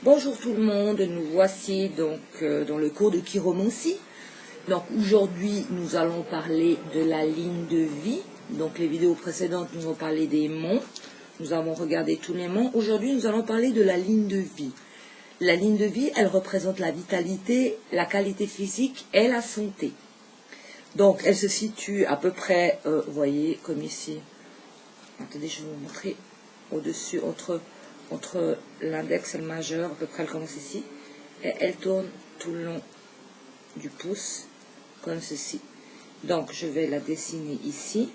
Bonjour tout le monde, nous voici donc dans le cours de chiromancie. Donc aujourd'hui nous allons parler de la ligne de vie. Donc les vidéos précédentes nous ont parlé des monts, nous avons regardé tous les monts. Aujourd'hui nous allons parler de la ligne de vie. La ligne de vie, elle représente la vitalité, la qualité physique et la santé. Donc elle se situe à peu près, vous voyez comme ici. Attendez, je vais vous montrer au-dessus, entre l'index et le majeur, à peu près elle commence ici, et elle tourne tout le long du pouce, comme ceci. Donc je vais la dessiner ici.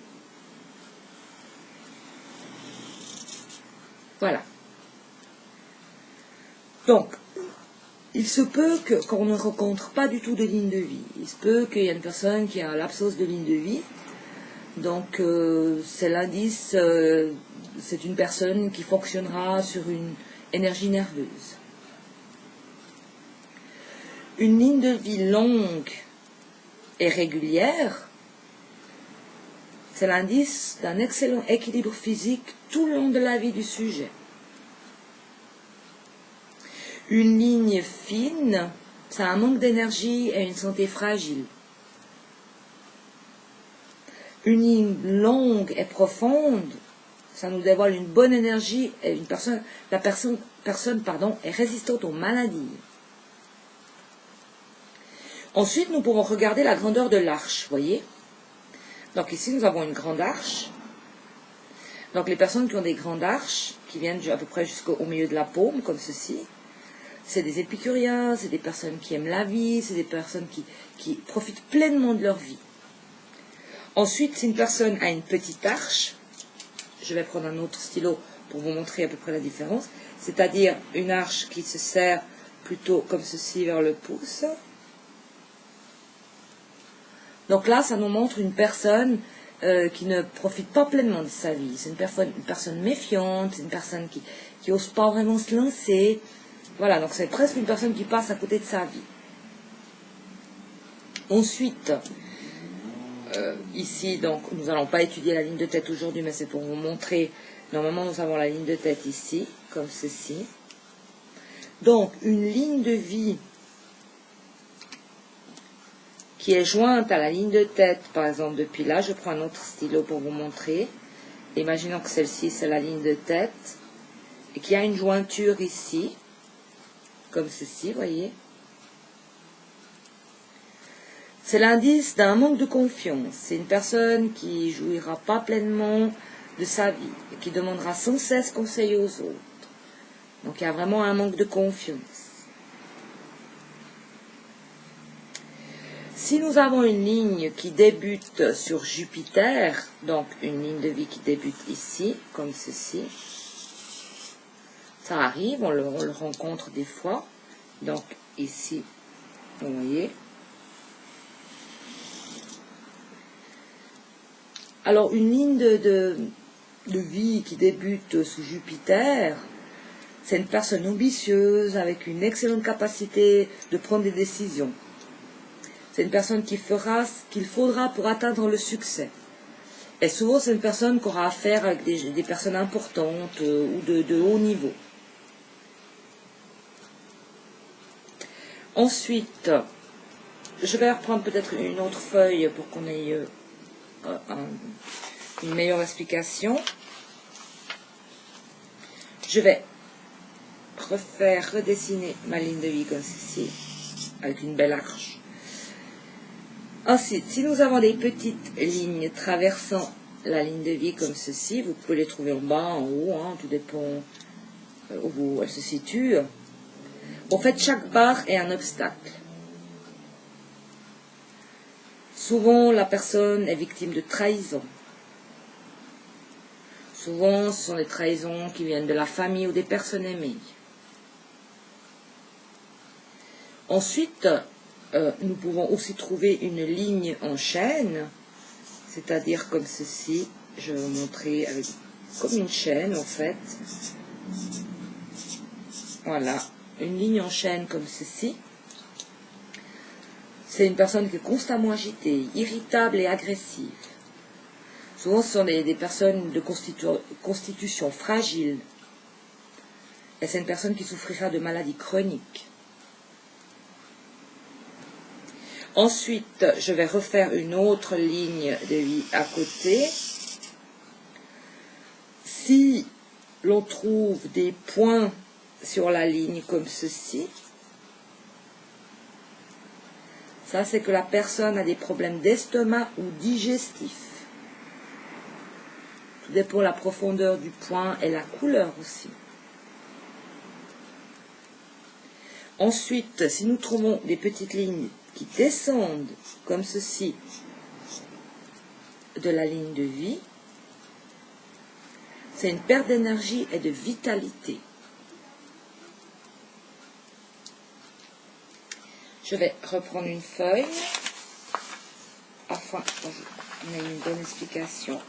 Voilà. Donc, il se peut qu'on ne rencontre pas du tout de ligne de vie. Il se peut qu'il y ait une personne qui a l'absence de ligne de vie. Donc, c'est l'indice, c'est une personne qui fonctionnera sur une énergie nerveuse. Une ligne de vie longue et régulière, c'est l'indice d'un excellent équilibre physique tout le long de la vie du sujet. Une ligne fine, c'est un manque d'énergie et une santé fragile. Une ligne longue et profonde, ça nous dévoile une bonne énergie et la personne est résistante aux maladies. Ensuite, nous pourrons regarder la grandeur de l'arche, voyez. Donc ici, nous avons une grande arche. Donc les personnes qui ont des grandes arches, qui viennent à peu près jusqu'au milieu de la paume, comme ceci, c'est des épicuriens, c'est des personnes qui aiment la vie, c'est des personnes qui profitent pleinement de leur vie. Ensuite, si une personne a une petite arche, je vais prendre un autre stylo pour vous montrer à peu près la différence, c'est-à-dire une arche qui se serre plutôt comme ceci vers le pouce. Donc là, ça nous montre une personne qui ne profite pas pleinement de sa vie. C'est une personne méfiante, c'est une personne qui n'ose pas vraiment se lancer. Voilà, donc c'est presque une personne qui passe à côté de sa vie. Ensuite, ici, donc, nous n'allons pas étudier la ligne de tête aujourd'hui, mais c'est pour vous montrer. Normalement, nous avons la ligne de tête ici, comme ceci. Donc, une ligne de vie qui est jointe à la ligne de tête, par exemple, depuis là, je prends un autre stylo pour vous montrer. Imaginons que celle-ci, c'est la ligne de tête, et qu'il y a une jointure ici, comme ceci, voyez. C'est l'indice d'un manque de confiance. C'est une personne qui ne jouira pas pleinement de sa vie et qui demandera sans cesse conseil aux autres. Donc il y a vraiment un manque de confiance. Si nous avons une ligne qui débute sur Jupiter, donc une ligne de vie qui débute ici, comme ceci, ça arrive, on le rencontre des fois. Donc ici, vous voyez. Alors, une ligne de vie qui débute sous Jupiter, c'est une personne ambitieuse, avec une excellente capacité de prendre des décisions. C'est une personne qui fera ce qu'il faudra pour atteindre le succès. Et souvent, c'est une personne qui aura affaire avec des personnes importantes ou de haut niveau. Ensuite, je vais reprendre peut-être une autre feuille pour qu'on ait une meilleure explication. Je vais redessiner ma ligne de vie comme ceci, avec une belle arche. Ensuite, si nous avons des petites lignes traversant la ligne de vie comme ceci, vous pouvez les trouver en bas, en haut, hein, tout dépend où elles se situent. En fait, chaque barre est un obstacle. Souvent, la personne est victime de trahison. Souvent, ce sont des trahisons qui viennent de la famille ou des personnes aimées. Ensuite, nous pouvons aussi trouver une ligne en chaîne, c'est-à-dire comme ceci. Je vais vous montrer comme une chaîne, en fait. Voilà, une ligne en chaîne comme ceci. C'est une personne qui est constamment agitée, irritable et agressive. Souvent, ce sont des personnes de constitution fragile. et c'est une personne qui souffrira de maladies chroniques. Ensuite, je vais refaire une autre ligne de vie à côté. Si l'on trouve des points sur la ligne comme ceci, ça c'est que la personne a des problèmes d'estomac ou digestifs. Tout dépend de la profondeur du point et la couleur aussi. Ensuite, si nous trouvons des petites lignes qui descendent comme ceci de la ligne de vie, c'est une perte d'énergie et de vitalité. Je vais reprendre une feuille afin qu'on ait une bonne explication.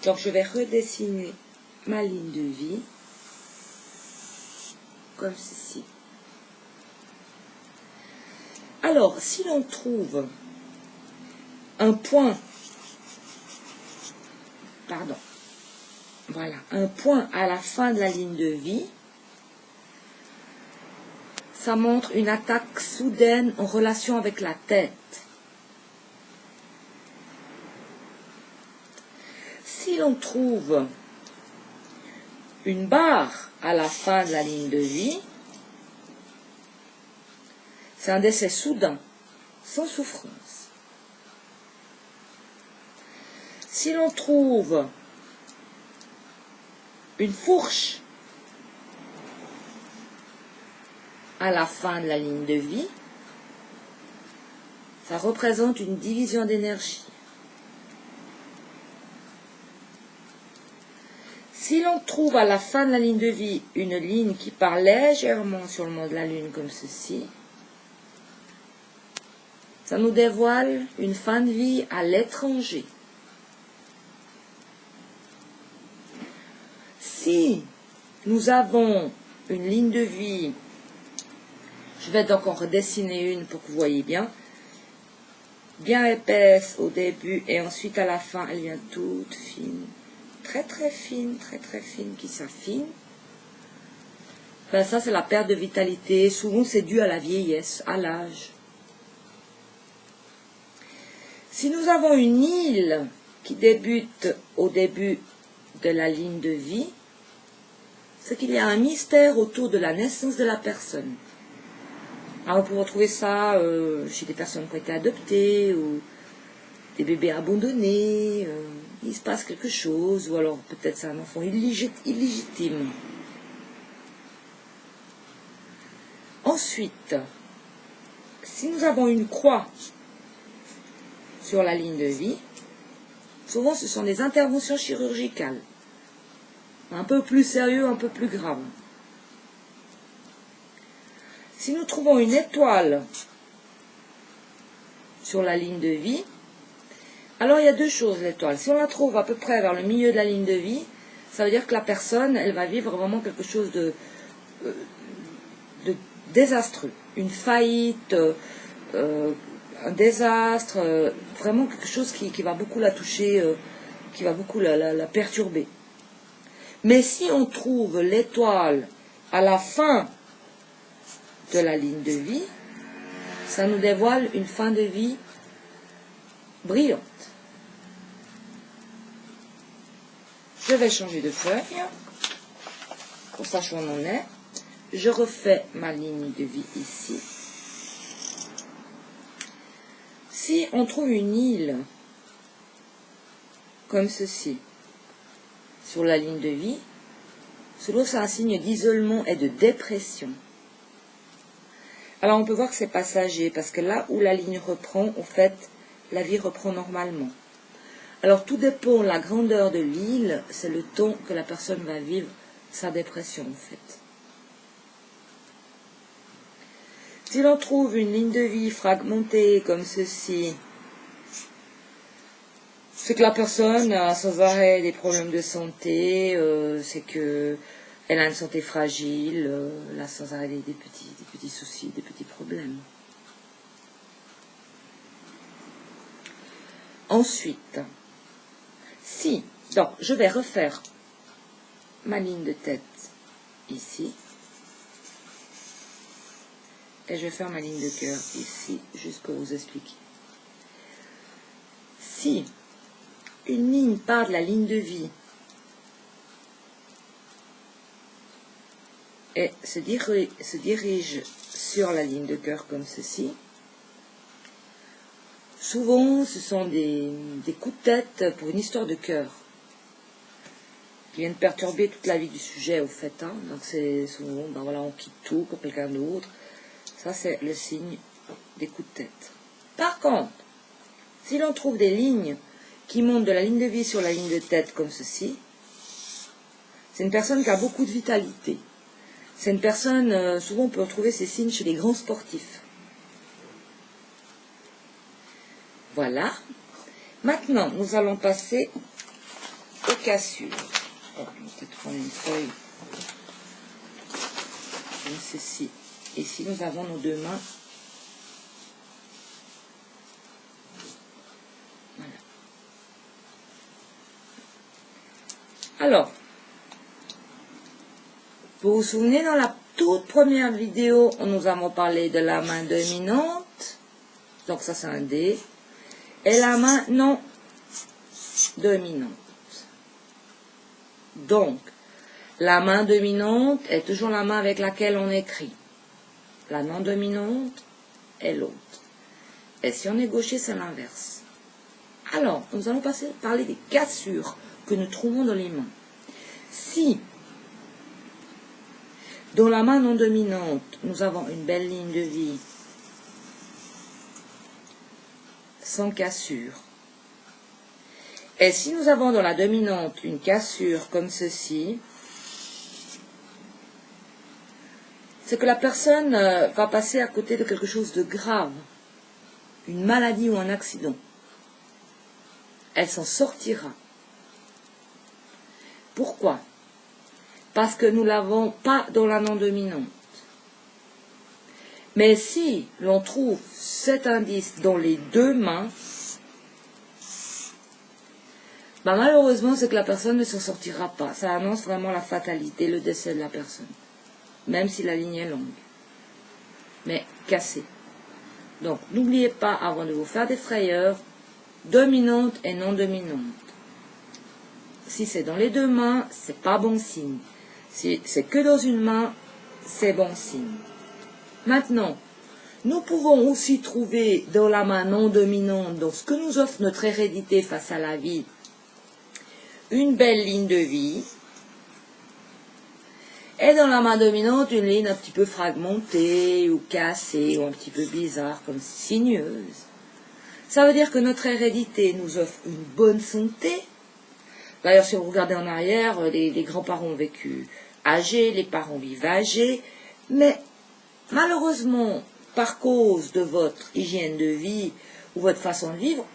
Donc je vais redessiner ma ligne de vie comme ceci. Alors, si l'on trouve un point, un point à la fin de la ligne de vie, ça montre une attaque soudaine en relation avec la tête. Si l'on trouve une barre à la fin de la ligne de vie, c'est un décès soudain, sans souffrance. Si l'on trouve une fourche à la fin de la ligne de vie, ça représente une division d'énergie. Si l'on trouve à la fin de la ligne de vie une ligne qui part légèrement sur le mont de la Lune comme ceci, ça nous dévoile une fin de vie à l'étranger. Si nous avons une ligne de vie, je vais donc en redessiner une pour que vous voyez bien épaisse au début et ensuite à la fin, elle vient toute fine, très fine qui s'affine. Enfin, ça c'est la perte de vitalité, souvent c'est dû à la vieillesse, à l'âge. Si nous avons une île qui débute au début de la ligne de vie, c'est qu'il y a un mystère autour de la naissance de la personne. Alors, on peut retrouver ça chez des personnes qui ont été adoptées ou des bébés abandonnés. Il se passe quelque chose, ou alors peut-être c'est un enfant illégitime. Ensuite, si nous avons une croix sur la ligne de vie, souvent ce sont des interventions chirurgicales, un peu plus sérieux, un peu plus grave. Si nous trouvons une étoile sur la ligne de vie, alors il y a deux choses, l'étoile. Si on la trouve à peu près vers le milieu de la ligne de vie, ça veut dire que la personne, elle va vivre vraiment quelque chose de désastreux. Une faillite, un désastre, vraiment quelque chose qui va beaucoup la toucher, qui va beaucoup la perturber. Mais si on trouve l'étoile à la fin de la ligne de vie, ça nous dévoile une fin de vie brillante. Je vais changer de feuille, pour sache où on en est. Je refais ma ligne de vie ici. Si on trouve une île, comme ceci, sur la ligne de vie, cela c'est un signe d'isolement et de dépression. Alors on peut voir que c'est passager, parce que là où la ligne reprend, en fait, la vie reprend normalement. Alors tout dépend de la grandeur de l'île, c'est le temps que la personne va vivre sa dépression en fait. Si l'on trouve une ligne de vie fragmentée comme ceci, c'est que la personne a sans arrêt des problèmes de santé, c'est que elle a une santé fragile, elle a sans arrêt des petits soucis, des petits problèmes. Ensuite, donc je vais refaire ma ligne de tête ici, Et je vais faire ma ligne de cœur ici, juste pour vous expliquer. Si une ligne part de la ligne de vie et se dirige sur la ligne de cœur comme ceci, souvent ce sont des coups de tête pour une histoire de cœur qui viennent perturber toute la vie du sujet au fait. Hein. Donc c'est souvent, ben voilà, on quitte tout pour quelqu'un d'autre. Ça c'est le signe des coups de tête. Par contre, si l'on trouve des lignes qui montent de la ligne de vie sur la ligne de tête comme ceci, c'est une personne qui a beaucoup de vitalité. C'est une personne, souvent on peut retrouver ces signes chez les grands sportifs. Voilà. Maintenant, nous allons passer aux cassures. Oh, je vais peut-être prendre une feuille comme ceci. Ici, nous avons nos deux mains. Voilà. Alors, vous vous souvenez, dans la toute première vidéo, nous avons parlé de la main dominante. Donc ça, c'est un D. Et la main non dominante. Donc, la main dominante est toujours la main avec laquelle on écrit. La non dominante est l'autre. Et si on est gaucher, c'est l'inverse. Alors, nous allons parler des cassures que nous trouvons dans les mains. Si, dans la main non dominante, nous avons une belle ligne de vie, sans cassure, et si nous avons dans la dominante une cassure comme ceci, c'est que la personne va passer à côté de quelque chose de grave, une maladie ou un accident. Elle s'en sortira. Pourquoi? Parce que nous ne l'avons pas dans la non-dominante. Mais si l'on trouve cet indice dans les deux mains, bah malheureusement, c'est que la personne ne s'en sortira pas. Ça annonce vraiment la fatalité, le décès de la personne. Même si la ligne est longue. Mais cassée. Donc, n'oubliez pas, avant de vous faire des frayeurs, dominante et non dominante. Si c'est dans les deux mains, c'est pas bon signe. Si c'est que dans une main, c'est bon signe. Maintenant, nous pouvons aussi trouver dans la main non dominante, dans ce que nous offre notre hérédité face à la vie, une belle ligne de vie. Et dans la main dominante, une ligne un petit peu fragmentée ou cassée ou un petit peu bizarre, comme sinueuse. Ça veut dire que notre hérédité nous offre une bonne santé. D'ailleurs, si vous regardez en arrière, les grands-parents ont vécu âgés, les parents vivent âgés. Mais malheureusement, par cause de votre hygiène de vie ou votre façon de vivre,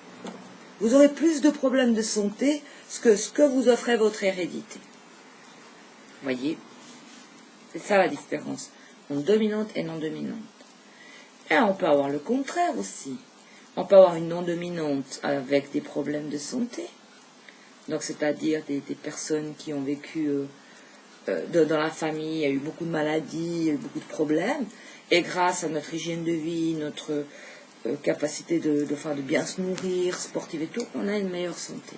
vous aurez plus de problèmes de santé que ce que vous offrait votre hérédité. Voyez? C'est ça la différence entre dominante et non dominante. Et on peut avoir le contraire aussi. On peut avoir une non dominante avec des problèmes de santé. Donc c'est-à-dire des personnes qui ont vécu dans la famille, il y a eu beaucoup de maladies, il y a eu beaucoup de problèmes. Et grâce à notre hygiène de vie, notre capacité de bien se nourrir, sportive et tout, on a une meilleure santé.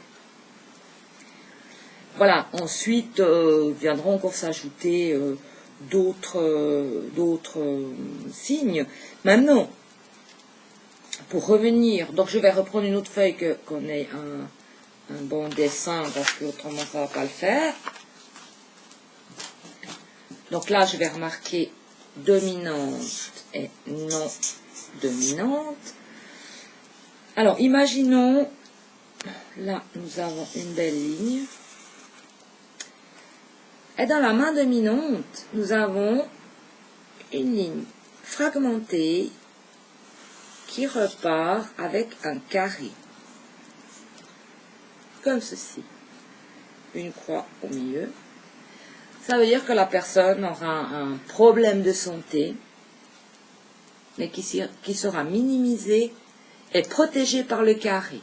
Voilà, ensuite viendront encore s'ajouter d'autres signes. Maintenant, pour revenir, donc je vais reprendre une autre feuille qu'on ait un bon dessin, parce que autrement ça ne va pas le faire. Donc là, je vais remarquer dominante et non dominante. Alors, imaginons, là, nous avons une belle ligne. Et dans la main dominante, nous avons une ligne fragmentée qui repart avec un carré. Comme ceci. Une croix au milieu. Ça veut dire que la personne aura un problème de santé, mais qui sera minimisé et protégé par le carré.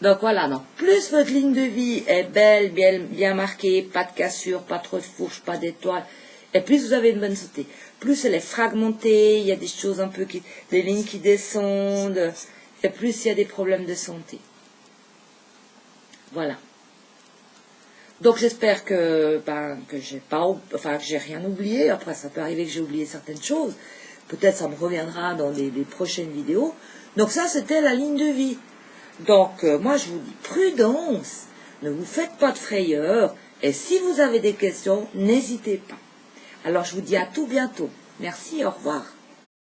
Donc voilà, donc plus votre ligne de vie est belle, bien marquée, pas de cassure, pas trop de fourches, pas d'étoiles, Et plus vous avez une bonne santé, plus elle est fragmentée, il y a des choses un peu, des lignes qui descendent, et plus il y a des problèmes de santé. Voilà. Donc j'espère que j'ai rien oublié. Après, ça peut arriver que j'ai oublié certaines choses. Peut-être ça me reviendra dans les prochaines vidéos. Donc ça, c'était la ligne de vie. Donc moi, je vous dis prudence. Ne vous faites pas de frayeur. Et si vous avez des questions, n'hésitez pas. Alors je vous dis à tout bientôt. Merci, au revoir.